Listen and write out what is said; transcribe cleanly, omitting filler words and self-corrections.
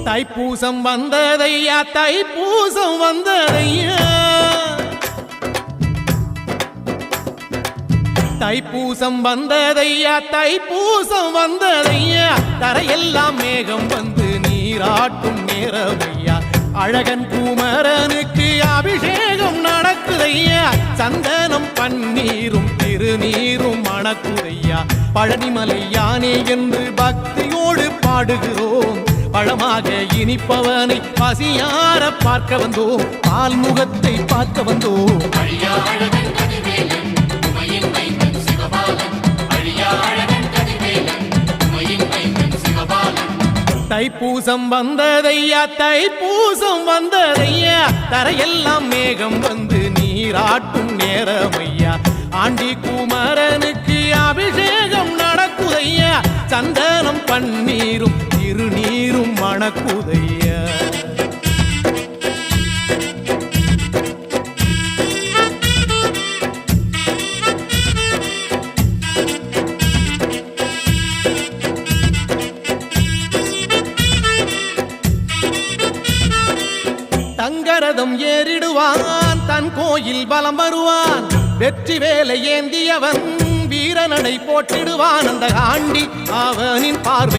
தைப்பூசம் வந்ததையா தைப்பூசம் வந்ததையா தைப்பூசம் வந்ததையா தைப்பூசம் வந்ததையா தரையெல்லாம் மேகம் வந்து நீராட்டும் நேரமையா அழகன் குமரனுக்கு அபிஷேகம் நடக்குதையா சந்தனம் பன்னீரும் திருநீரும் மணக்குதையா பழனிமலை யானே என்று பக்தியோடு பாடுகிறோம் பழமாக இனிப்பவனை பசியார பார்க்க வந்தோம் பால்முகத்தை பார்க்க வந்தோம் தைப்பூசம் வந்ததையா தைப்பூசம் வந்ததையா தரையெல்லாம் மேகம் வந்து நீராட்டும் நேரமையா ஆண்டி குமரனுக்கு அபிஷேகம் நடக்குதையா சந்தனம் பன்னீரும் திருநீரும் மணக்குதையா தங்கரதம் ஏறிடுவான் தன் கோயில் பலம் வருவான் வெற்றி வேலை ஏந்தியவன் வீரனடை போட்டிடுவான் அந்த ஆண்டி அவனின் பார்வை